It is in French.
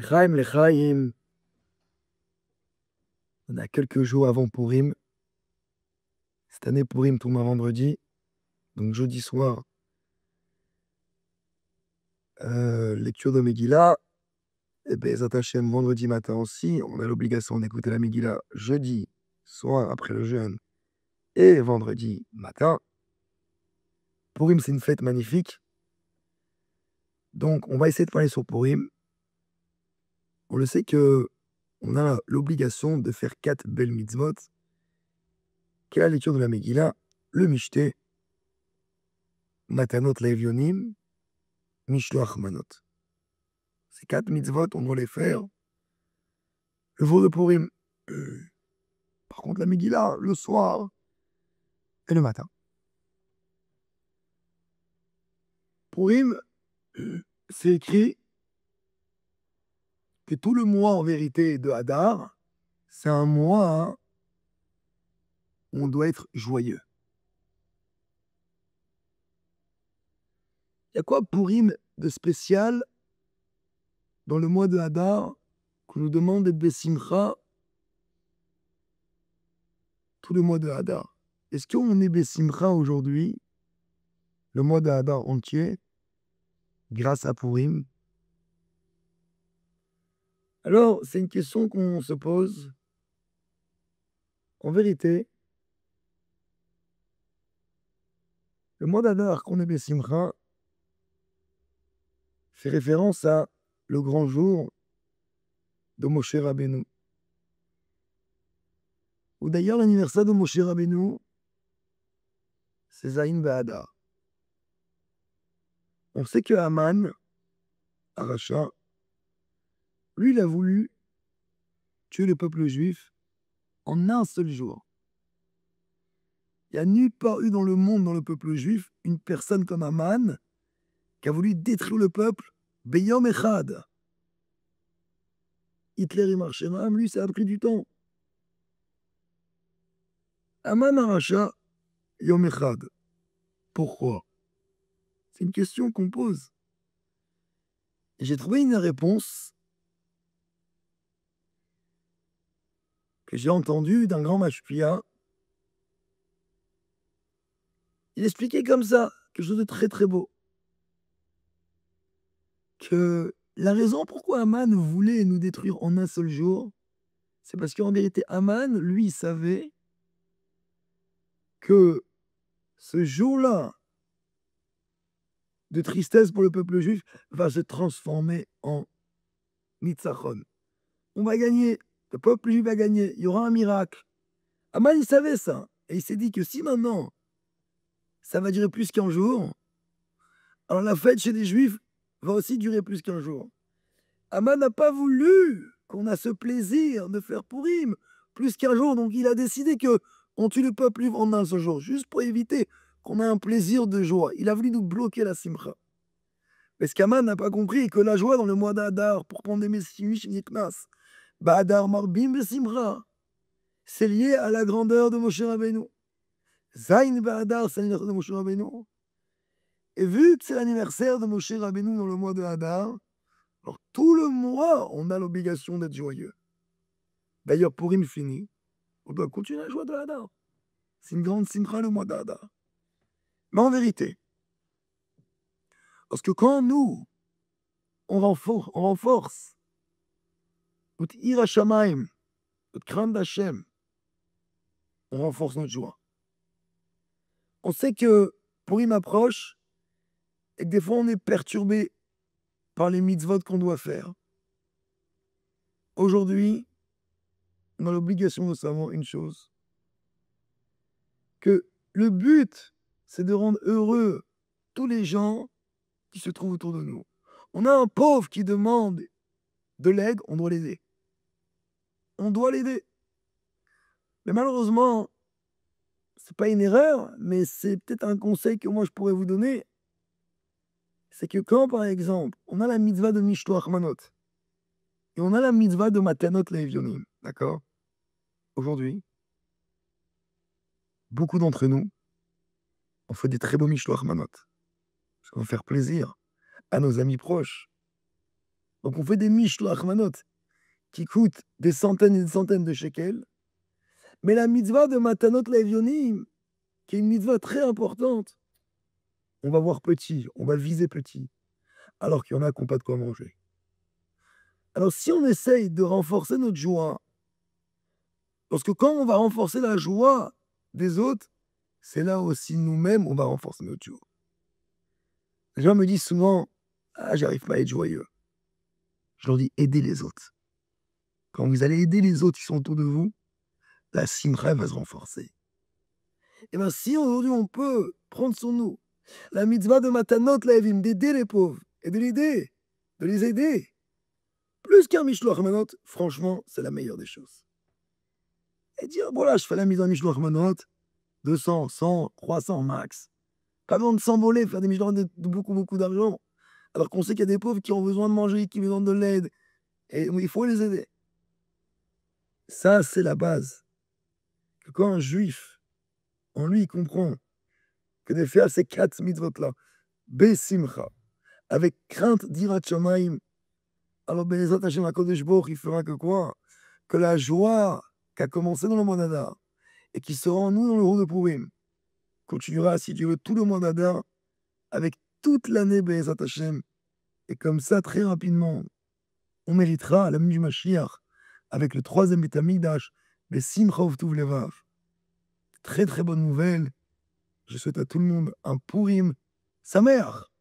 Chaim Lechaim, on a quelques jours avant Purim. Cette année, Purim tombe un vendredi. Donc jeudi soir, lecture de Megillah. Et Be'ezrat Hashem, vendredi matin aussi, on a l'obligation d'écouter la Megillah jeudi soir après le jeûne et vendredi matin. Purim, c'est une fête magnifique. Donc on va essayer de parler sur Purim. On le sait que on a l'obligation de faire 4 belles mitzvot. Quelle est la lecture de la Megillah? Le Mishté, Matanot Le'Evionim, Mishloach Manot. Ces 4 mitzvot, on doit les faire le jour de Purim. Par contre, la Megillah, le soir et le matin. Purim, c'est écrit que tout le mois, en vérité, de Hadar, c'est un mois où on doit être joyeux. Il y a quoi Purim de spécial dans le mois de Hadar qu'on nous demande d'être Bessimcha tout le mois de Hadar? Est-ce qu'on est Bessimcha aujourd'hui, le mois de Hadar entier, grâce à Purim? Alors, c'est une question qu'on se pose. En vérité, le mois d'Adar qu'on est Bessimcha fait référence à le grand jour de Moshe Rabbeinu. Ou d'ailleurs, l'anniversaire de Moshe Rabbeinu, c'est Zayin Be'Adar. On sait que Haman, Aracha, lui, il a voulu tuer le peuple juif en un seul jour. Il n'y a nulle part eu dans le monde, dans le peuple juif, une personne comme Haman qui a voulu détruire le peuple Beyom Echad. Hitler et Marshram, lui, ça a pris du temps. Haman Aracha, Yom Echad. Pourquoi? C'est une question qu'on pose. Et j'ai trouvé une réponse que j'ai entendue d'un grand mashpia. Il expliquait comme ça, quelque chose de très très beau, que la raison pourquoi Haman voulait nous détruire en un seul jour, c'est parce qu'en vérité, Haman, lui, savait que ce jour-là de tristesse pour le peuple juif va se transformer en nitzachon. On va gagner, le peuple juif va gagner, il y aura un miracle. Haman, il savait ça. Et il s'est dit que si maintenant, ça va durer plus qu'un jour, alors la fête chez les juifs va aussi durer plus qu'un jour. Haman n'a pas voulu qu'on a ce plaisir de faire Purim plus qu'un jour, donc il a décidé que on tue le peuple juif en un seul jour, juste pour éviter qu'on ait un plaisir de joie. Il a voulu nous bloquer la simcha. Mais ce qu'Haman n'a pas compris, que la joie dans le mois d'Adar, pour prendre des messimis, Niknas, Ba'adar Marbim Besimcha, c'est lié à la grandeur de Moshe Rabbeinu. Zayin Ba'adar, c'est l'anniversaire de Moshe Rabbeinu. Et vu que c'est l'anniversaire de Moshe Rabbeinu dans le mois de Hadar, alors tout le mois, on a l'obligation d'être joyeux. D'ailleurs, Purim fini, on doit continuer la joie de Hadar. C'est une grande simcha le mois d'Hadar. Mais en vérité, parce que quand nous, on renforce notre ira shamaim, notre crainte d'Hachem, on renforce notre joie. On sait que Purim approche et que des fois on est perturbé par les mitzvot qu'on doit faire. Aujourd'hui, on a l'obligation de savoir une chose, que le but, c'est de rendre heureux tous les gens qui se trouvent autour de nous. On a un pauvre qui demande de l'aide, on doit l'aider. On doit l'aider. Mais malheureusement, c'est pas une erreur, mais c'est peut-être un conseil que moi je pourrais vous donner. C'est que quand, par exemple, on a la mitzvah de Mishloach Manot et on a la mitzvah de Matanot Le'Evionim, d'accord? Aujourd'hui, beaucoup d'entre nous, on fait des très beaux Mishloach Manot. Parce qu'on veut faire plaisir à nos amis proches. Donc on fait des mishloach manot qui coûtent des centaines et des centaines de shekels. Mais la mitzvah de Matanot Levionim, qui est une mitzvah très importante, on va voir petit, on va viser petit, alors qu'il y en a qui n'ont pas de quoi manger. Alors si on essaye de renforcer notre joie, parce que quand on va renforcer la joie des autres, c'est là aussi nous-mêmes, on va renforcer notre joie. Les gens me disent souvent, ah, j'arrive pas à être joyeux. Je leur dis, aidez les autres. Quand vous allez aider les autres qui sont autour de vous, la simcha va se renforcer. Et bien, si aujourd'hui on peut prendre sur nous la mitzvah de Matanot Levim, d'aider les pauvres et de les aider, plus qu'un Mishloach Manot, franchement, c'est la meilleure des choses. Et dire, voilà, je fais la mitzvah Mishloach Manot, 200, 100, 300 max. Pas besoin de s'envoler, faire des Mishloach de beaucoup, beaucoup d'argent. Alors qu'on sait qu'il y a des pauvres qui ont besoin de manger, qui ont besoin de l'aide. Et il faut les aider. Ça, c'est la base. Que quand un juif, en lui, il comprend que de faire ces 4 mitzvot-là, Besimcha, avec crainte d'Irat Shamayim, alors Bezrat Hashem HaKadosh Baruch il fera que quoi? Que la joie qui a commencé dans le mois d'Adar et qui sera en nous dans le jour de Purim continuera, si Dieu veut, tout le mois d'Adar avec toute l'année Bezrat Hashem. Et comme ça, très rapidement, on méritera la du Mashiach avec le 3e Beth Amikdash, Besimcha Uvtuv Levav. Très très bonne nouvelle. Je souhaite à tout le monde un Purim Sameach.